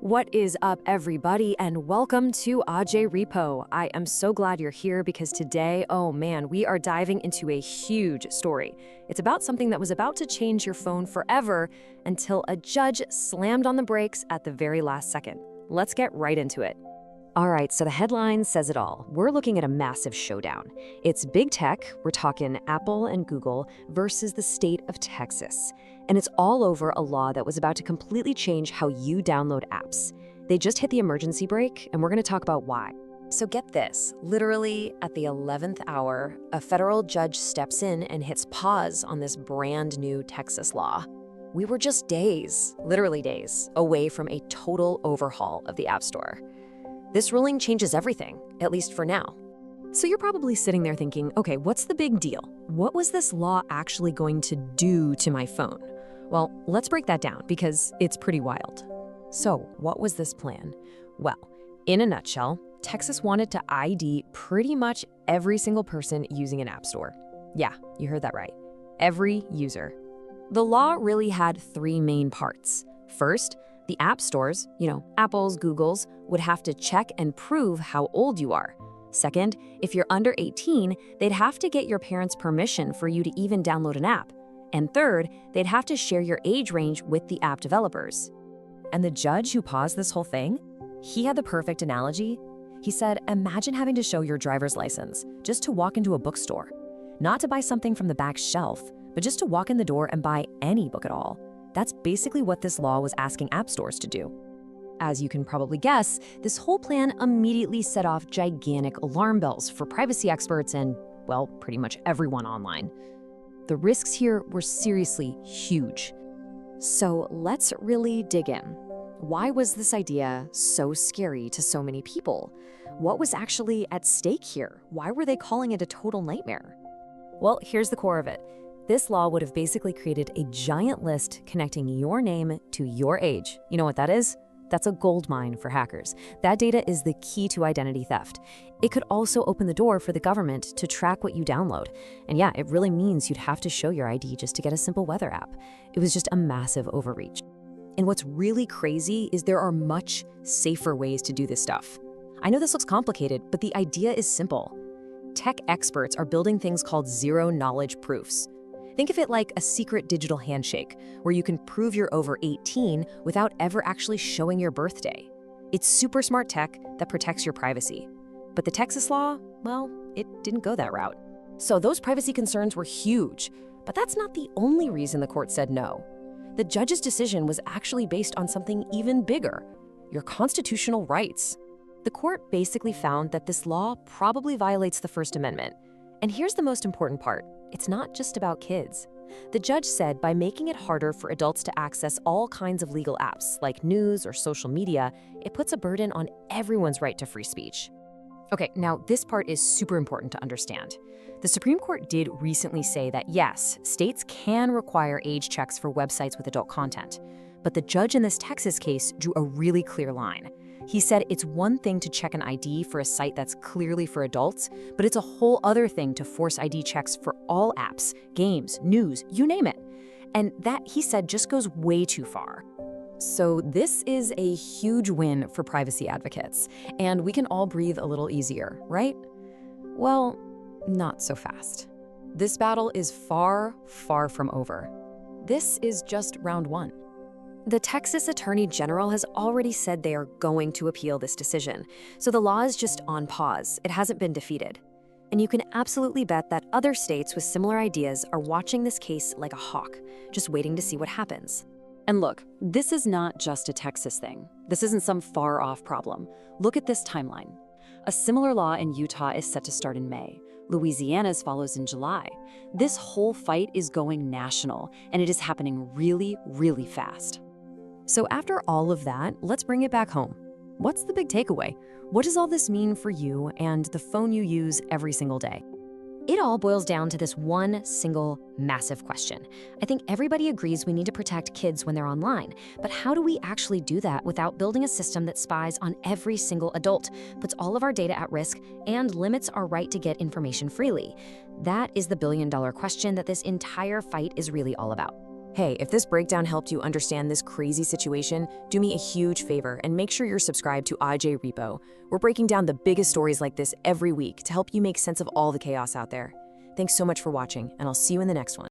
What is up, everybody, and welcome to Ajay Repo. I am so glad you're here because today, oh man, we are diving into a huge story. It's about something that was about to change your phone forever until a judge slammed on the brakes at the very last second. Let's get right into it. All right, so the headline says it all. We're looking at a massive showdown. It's big tech, we're talking Apple and Google, versus the state of Texas. And it's all over a law that was about to completely change how you download apps. They just hit the emergency brake, and we're going to talk about why. So get this, literally at the 11th hour, a federal judge steps in and hits pause on this brand new Texas law. We were just days, literally days, away from a total overhaul of the App Store. This ruling changes everything, at least for now. So you're probably sitting there thinking, okay, what's the big deal? What was this law actually going to do to my phone? Well, let's break that down because it's pretty wild. So what was this plan? Well, in a nutshell, Texas wanted to ID pretty much every single person using an app store. Yeah, you heard that right. Every user. The law really had three main parts. First, the app stores, Apple's, Google's, would have to check and prove how old you are. Second, if you're under 18, they'd have to get your parents' permission for you to even download an app. And third, they'd have to share your age range with the app developers. And the judge who paused this whole thing, he had the perfect analogy. He said, imagine having to show your driver's license just to walk into a bookstore. Not to buy something from the back shelf, but just to walk in the door and buy any book at all. That's basically what this law was asking app stores to do. As you can probably guess, this whole plan immediately set off gigantic alarm bells for privacy experts and, well, pretty much everyone online. The risks here were seriously huge. So let's really dig in. Why was this idea so scary to so many people? What was actually at stake here? Why were they calling it a total nightmare? Well, here's the core of it. This law would have basically created a giant list connecting your name to your age. You know what that is? That's a goldmine for hackers. That data is the key to identity theft. It could also open the door for the government to track what you download. And yeah, it really means you'd have to show your ID just to get a simple weather app. It was just a massive overreach. And what's really crazy is there are much safer ways to do this stuff. I know this looks complicated, but the idea is simple. Tech experts are building things called zero-knowledge proofs. Think of it like a secret digital handshake, where you can prove you're over 18 without ever actually showing your birthday. It's super smart tech that protects your privacy. But the Texas law, well, it didn't go that route. So those privacy concerns were huge, but that's not the only reason the court said no. The judge's decision was actually based on something even bigger, your constitutional rights. The court basically found that this law probably violates the First Amendment. And here's the most important part. It's not just about kids. The judge said by making it harder for adults to access all kinds of legal apps, like news or social media, it puts a burden on everyone's right to free speech. Okay, now this part is super important to understand. The Supreme Court did recently say that yes, states can require age checks for websites with adult content. But the judge in this Texas case drew a really clear line. He said it's one thing to check an ID for a site that's clearly for adults, but it's a whole other thing to force ID checks for all apps, games, news, you name it. And that, he said, just goes way too far. So this is a huge win for privacy advocates, and we can all breathe a little easier, right? Well, not so fast. This battle is far, far from over. This is just round one. The Texas Attorney General has already said they are going to appeal this decision, so the law is just on pause. It hasn't been defeated. And you can absolutely bet that other states with similar ideas are watching this case like a hawk, just waiting to see what happens. And look, this is not just a Texas thing. This isn't some far-off problem. Look at this timeline. A similar law in Utah is set to start in May. Louisiana's follows in July. This whole fight is going national, and it is happening really, really fast. So after all of that, let's bring it back home. What's the big takeaway? What does all this mean for you and the phone you use every single day? It all boils down to this one single massive question. I think everybody agrees we need to protect kids when they're online, but how do we actually do that without building a system that spies on every single adult, puts all of our data at risk, and limits our right to get information freely? That is the billion-dollar question that this entire fight is really all about. Hey, if this breakdown helped you understand this crazy situation, do me a huge favor and make sure you're subscribed to IJ Repo. We're breaking down the biggest stories like this every week to help you make sense of all the chaos out there. Thanks so much for watching, and I'll see you in the next one.